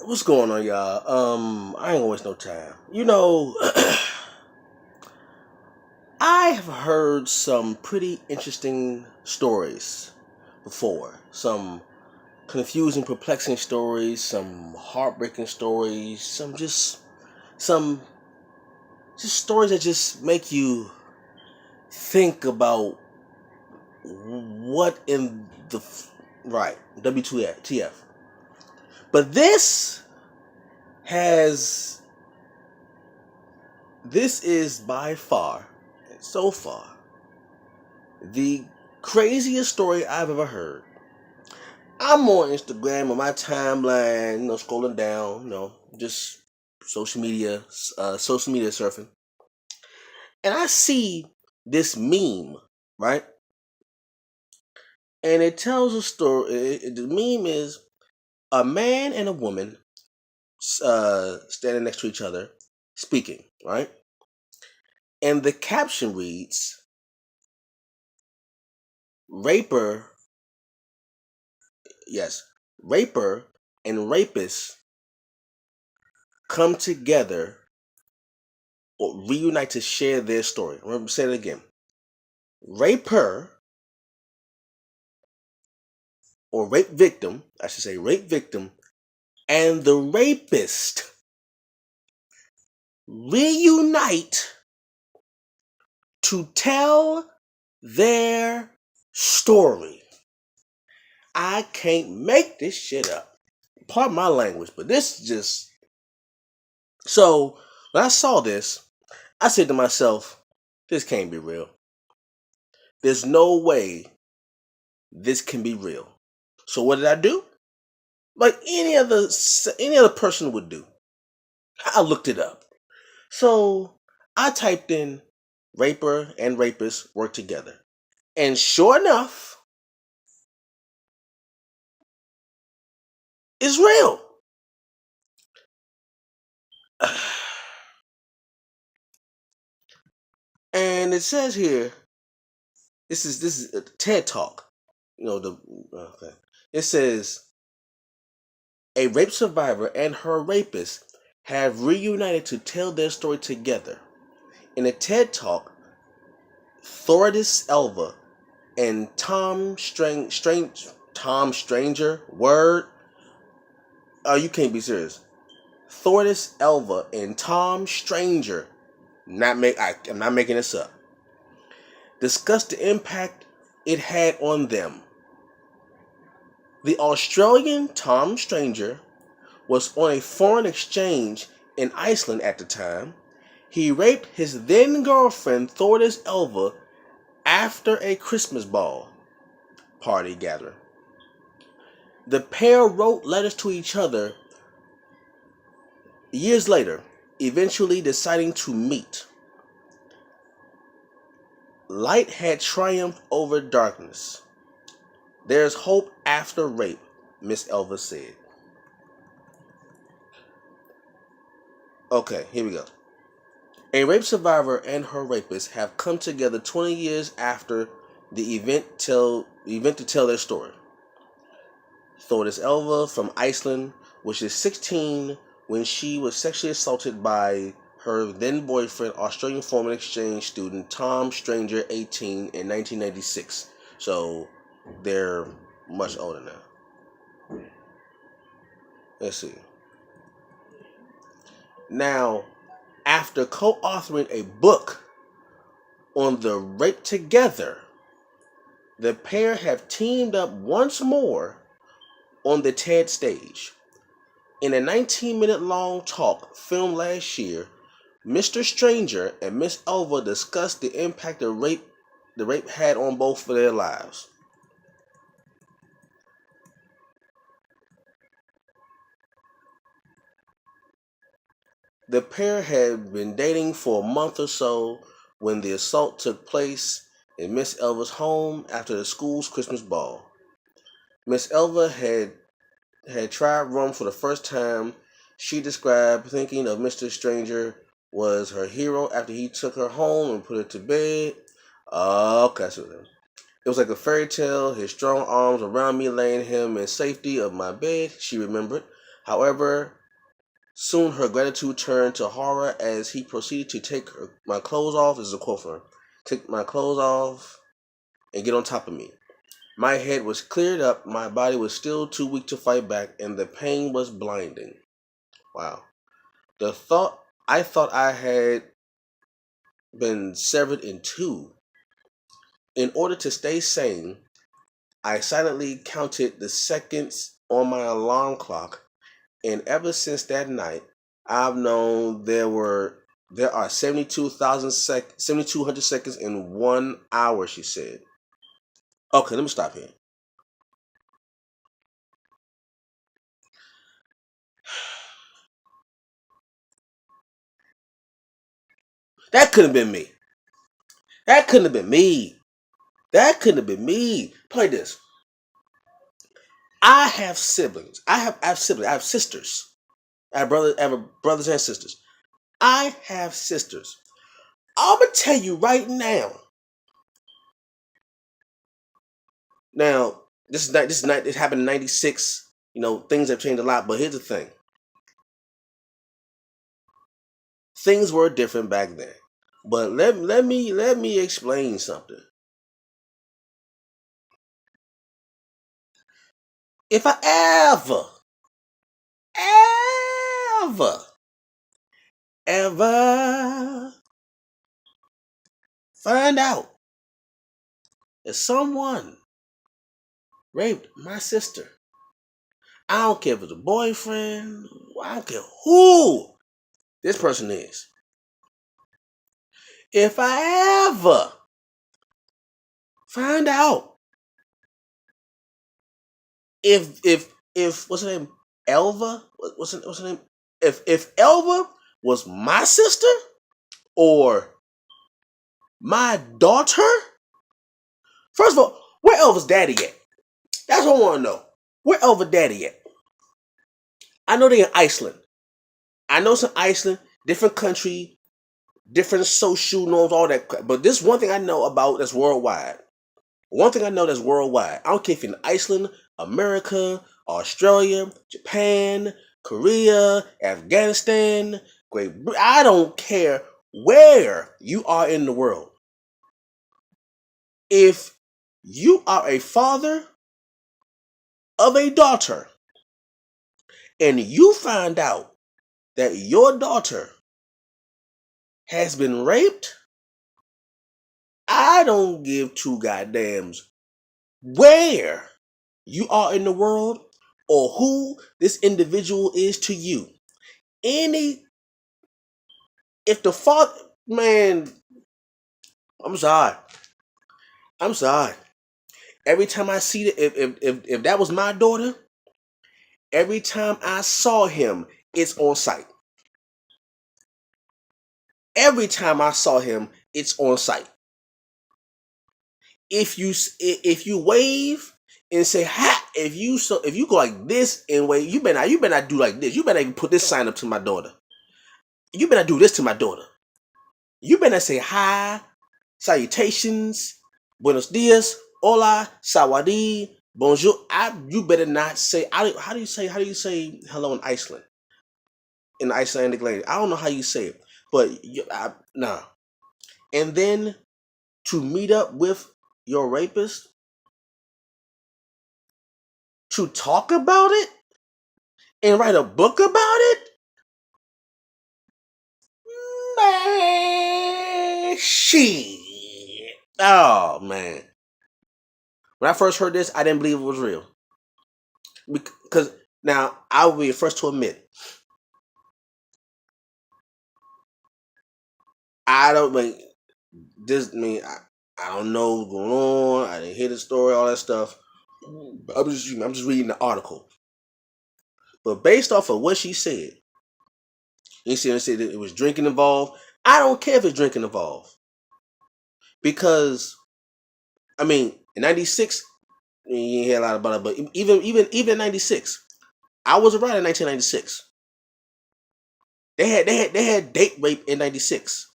What's going on, y'all? I ain't gonna waste no time. I have heard some pretty interesting stories before. Some confusing, perplexing stories, some heartbreaking stories, some just stories that just make you think about what in the right WTF. But has this is by far, so far, the craziest story I've ever heard. I'm on Instagram on my timeline, scrolling down, just social media surfing, and I see this meme, right? And it tells a story. The meme is a man and a woman standing next to each other, speaking, right? And the caption reads, "Raper, yes, raper and rapist come together or reunite to share their story." Remember, say it again. Raper or rape victim, I should say rape victim, and the rapist reunite to tell their story. I can't make this shit up. Pardon my language, but this just... So, when I saw this, I said to myself, this can't be real. There's no way this can be real. So what did I do? Like any other person would do. I looked it up. So I typed in raper and rapist work together. And sure enough, it's real. And it says here, this is a TED Talk. Okay. It says a rape survivor and her rapist have reunited to tell their story together. In a TED Talk, Thordis Elva and Tom Stranger, word. Oh, you can't be serious. Thordis Elva and Tom Stranger, I'm not making this up, discussed the impact it had on them. The Australian Tom Stranger was on a foreign exchange in Iceland at the time. He raped his then girlfriend Thordis Elva after a Christmas ball party gathering. The pair wrote letters to each other years later, eventually deciding to meet. Light had triumphed over darkness. There's hope after rape, Miss Elva said. Okay, here we go. A rape survivor and her rapist have come together 20 years after the event to tell their story. Thordis Elva from Iceland, which is 16 when she was sexually assaulted by her then boyfriend, Australian foreign exchange student Tom Stranger, 18, in 1996. So they're much older now. Let's see. Now, after co-authoring a book on the rape together, the pair have teamed up once more on the TED stage. In a 19-minute long talk filmed last year, Mr. Stranger and Miss Elva discussed the impact the rape had on both of their lives. The pair had been dating for a month or so when the assault took place in Miss Elva's home after the school's Christmas ball. Miss Elva had tried rum for the first time. She described thinking of Mr. Stranger was her hero after he took her home and put her to bed. Okay, so it was like a fairy tale. His strong arms around me, laying him in safety of my bed, she remembered. However, soon her gratitude turned to horror as he proceeded to take my clothes off. This is a quote from her. Take my clothes off and get on top of me. My head was cleared up, my body was still too weak to fight back, and the pain was blinding. Wow. I thought I had been severed in two. In order to stay sane, I silently counted the seconds on my alarm clock, and ever since that night, I've known there are 7,200 seconds in 1 hour, she said. Okay, let me stop here. That couldn't have been me. That couldn't have been me. That couldn't have been me. Play this. I have siblings. I have siblings. I have sisters. I have brothers and sisters. I have sisters. I'm gonna tell you right now. Now, this happened in '96. Things have changed a lot, but here's the thing. Things were different back then. But let me explain something. If I ever, ever find out that someone raped my sister, I don't care if it's a boyfriend, I don't care who this person is. If I ever find out if what's her name? Elva? What's her name? If Elva was my sister or my daughter, first of all, where Elva's daddy at? That's what I want to know. Where Elva daddy at? I know they in Iceland. I know some Iceland, different country, different social norms, all that. But this one thing I know about that's worldwide. One thing I know that's worldwide. I don't care if you're in Iceland, America, Australia, Japan, Korea, Afghanistan, Great Britain. I don't care where you are in the world. If you are a father of a daughter and you find out that your daughter has been raped, I don't give two goddams where you are in the world or who this individual is to you. If the father, man, I'm sorry. I'm sorry. Every time I see it, if that was my daughter, every time I saw him, it's on sight. Every time I saw him, it's on sight. If you wave and say ha, if you go like this and wave, you better not do like this. You better even put this sign up to my daughter. You better not do this to my daughter. You better not say hi, salutations, buenos dias, hola, sawadi, bonjour. You better not say. How do you say hello in Iceland? In Icelandic language, I don't know how you say it, but nah. And then to meet up with your rapist, to talk about it and write a book about it, man, shit. Oh man. When I first heard this, I didn't believe it was real. Because now I will be the first to admit, I don't like this. I don't know what's going on. I didn't hear the story, all that stuff. I'm just reading the article. But based off of what she said, you see, said that it was drinking involved. I don't care if it's drinking involved, because in '96, you ain't hear a lot about it. But even in '96, I was around in 1996. They had date rape in '96.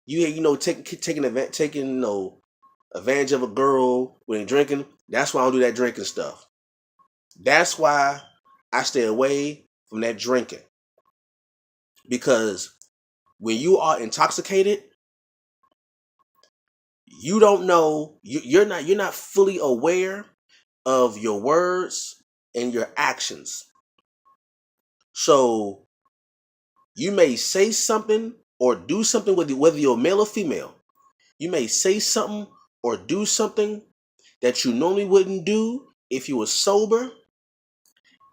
You had taking advantage of a girl when drinking. That's why I don't do that drinking stuff. That's why I stay away from that drinking. Because when you are intoxicated, you don't know, you're not fully aware of your words and your actions. So you may say something or do something, whether you're male or female. You may say something or do something that you normally wouldn't do if you were sober,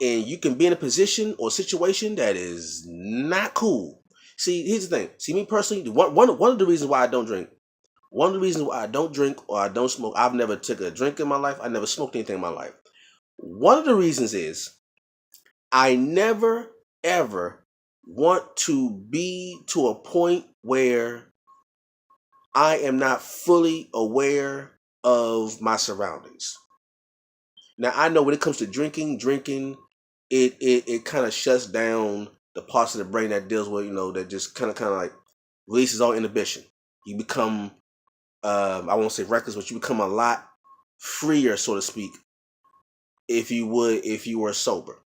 and you can be in a position or situation that is not cool. See, here's the thing. See, me personally, one of the reasons why I don't drink, one of the reasons why I don't drink or I don't smoke, I've never took a drink in my life. I never smoked anything in my life. One of the reasons is I never ever want to be to a point where I am not fully aware of my surroundings. Now I know when it comes to drinking, it kind of shuts down the parts of the brain that deals with, that just kind of like releases all inhibition. You become, I won't say reckless, but you become a lot freer, so to speak, if you were sober.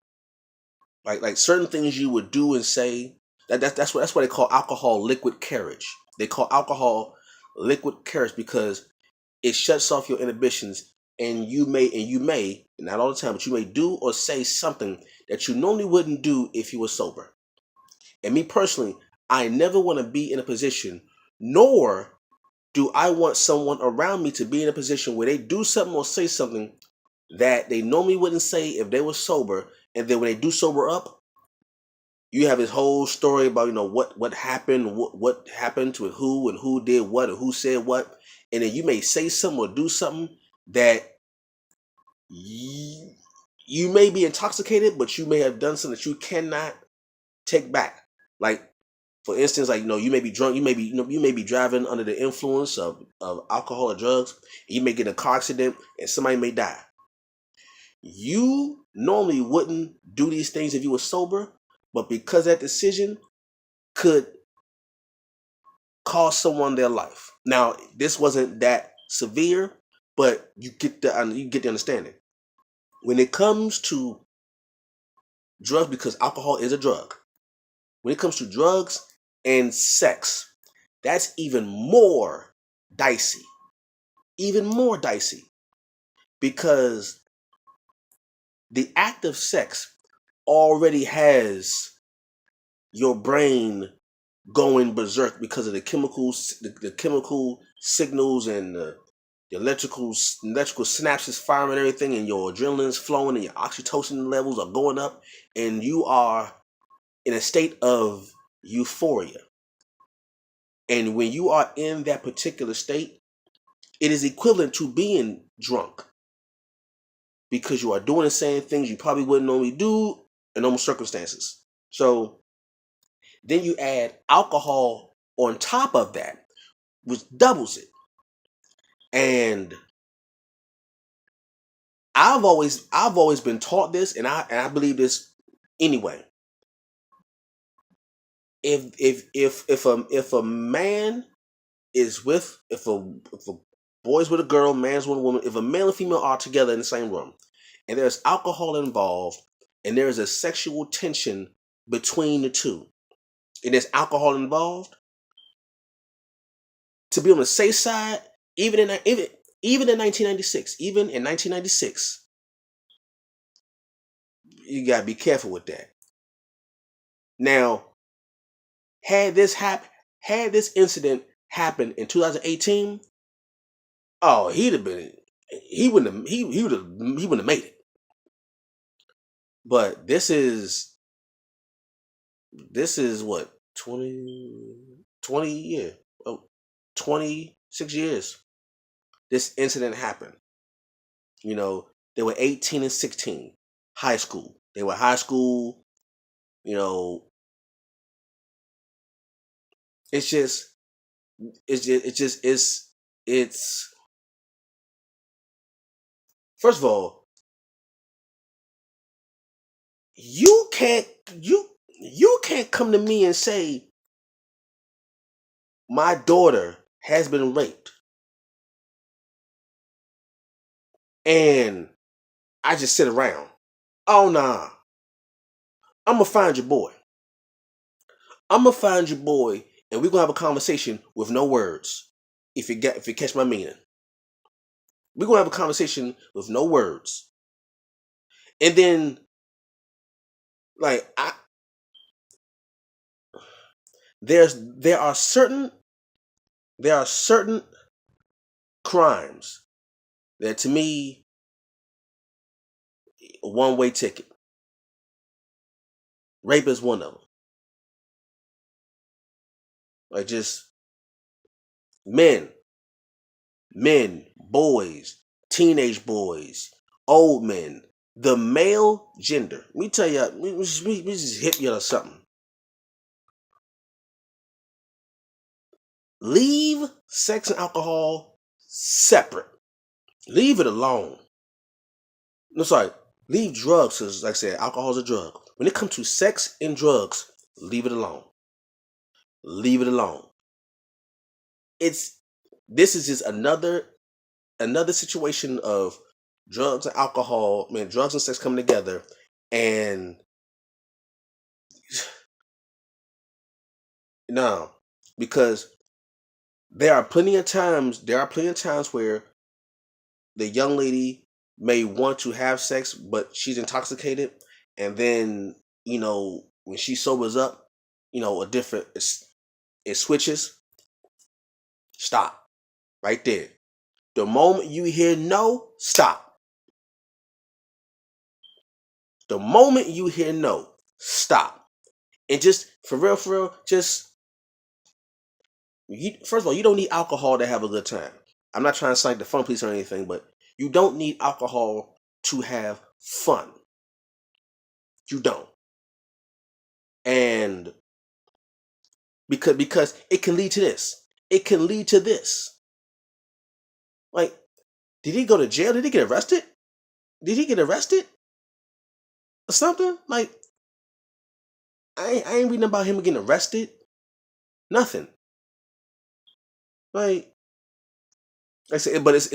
Like certain things you would do and say, that's what they call alcohol liquid carriage. They call alcohol liquid carriage because it shuts off your inhibitions, and you may, not all the time, but you may do or say something that you normally wouldn't do if you were sober. And me personally, I never want to be in a position, nor do I want someone around me to be in a position where they do something or say something that they normally wouldn't say if they were sober, and then when they do sober up, you have this whole story about what happened, what happened to who, and who did what, or who said what, and then you may say something or do something that you may be intoxicated, but you may have done something that you cannot take back. Like, for instance, like, you may be drunk, you may be driving under the influence of alcohol or drugs. You may get in a car accident and somebody may die. You normally wouldn't do these things if you were sober, but because that decision could cost someone their life. Now, this wasn't that severe, but you get the understanding. When it comes to drugs, because alcohol is a drug, when it comes to drugs and sex, that's even more dicey. Even more dicey. Because the act of sex already has your brain going berserk because of the chemicals, the chemical signals, and the electrical synapses firing and everything, and your adrenaline is flowing and your oxytocin levels are going up, and you are in a state of euphoria. And when you are in that particular state, it is equivalent to being drunk, because you are doing and saying things you probably wouldn't normally do in normal circumstances. So then you add alcohol on top of that, which doubles it. And I've always been taught this, and I believe this anyway. If a man is with, if a boy's with a girl, man's with a woman, if a male and female are together in the same room, and there's alcohol involved, and there is a sexual tension between the two, and there's alcohol involved, to be on the safe side, even in 1996, you gotta be careful with that. Now, had this incident happened in 2018, oh, he wouldn't have made it. But this is what, 20 years, 26 years this incident happened. They were 18 and 16, high school. They were high school. It's just it's first of all, you can't come to me and say my daughter has been raped and I just sit around. Oh, nah. I'm gonna find your boy. I'm gonna find your boy, and we're gonna have a conversation with no words. If you catch my meaning, we're gonna have a conversation with no words, and then like there are certain crimes that to me a one-way ticket. Rape is one of them. Like just men, boys, teenage boys, old men, the male gender. Let me tell you, we just hit you or something. Leave sex and alcohol separate. Leave it alone. No, sorry. Leave drugs, because like I said, alcohol is a drug. When it comes to sex and drugs, leave it alone. Leave it alone. This is just another situation of drugs and alcohol, drugs and sex coming together, and no, because there are plenty of times where the young lady may want to have sex, but she's intoxicated, and then when she sobers up, it switches. Stop right there. The moment you hear no, stop. The moment you hear no, stop. And just for real, just first of all, you don't need alcohol to have a good time. I'm not trying to cite the fun police or anything, but you don't need alcohol to have fun. You don't. And because it can lead to this. It can lead to this. Like, did he go to jail? Did he get arrested? Did he get arrested? Or something? Like, I ain't reading about him getting arrested. Nothing. Like I said, but it's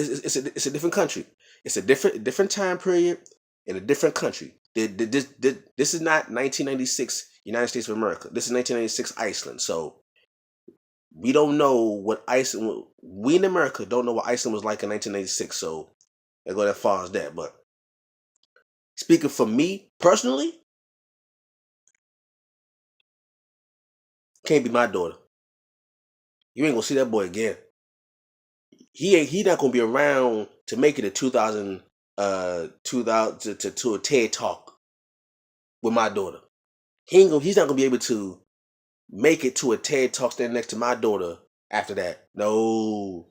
a different country. It's a different time period in a different country. This is not 1996 United States of America. This is 1996 Iceland. So we don't know what Iceland. We in America don't know what Iceland was like in 1996. So I go that far as that. But speaking for me personally, can't be my daughter. You ain't gonna see that boy again. He not gonna be around to make it to 2000 to a TED talk with my daughter. He's not gonna be able to make it to a TED talk standing next to my daughter after that. No.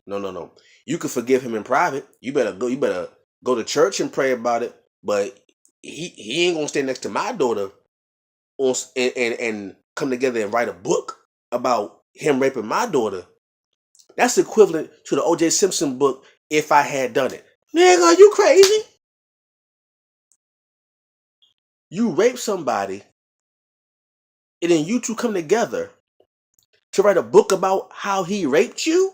You can forgive him in private. You better go to church and pray about it. But he ain't gonna stand next to my daughter and come together and write a book about him raping my daughter. That's equivalent to the O.J. Simpson book, If I Had Done It. Nigga, are you crazy? You rape somebody, and then you two come together to write a book about how he raped you?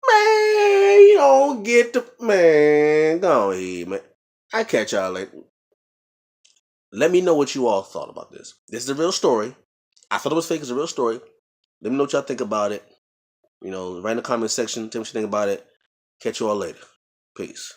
Man, you don't get the... Man, go ahead, man. I catch y'all later. Let me know what you all thought about this. This is a real story. I thought it was fake. It's a real story. Let me know what y'all think about it. Write in the comment section. Tell me what you think about it. Catch you all later. Peace.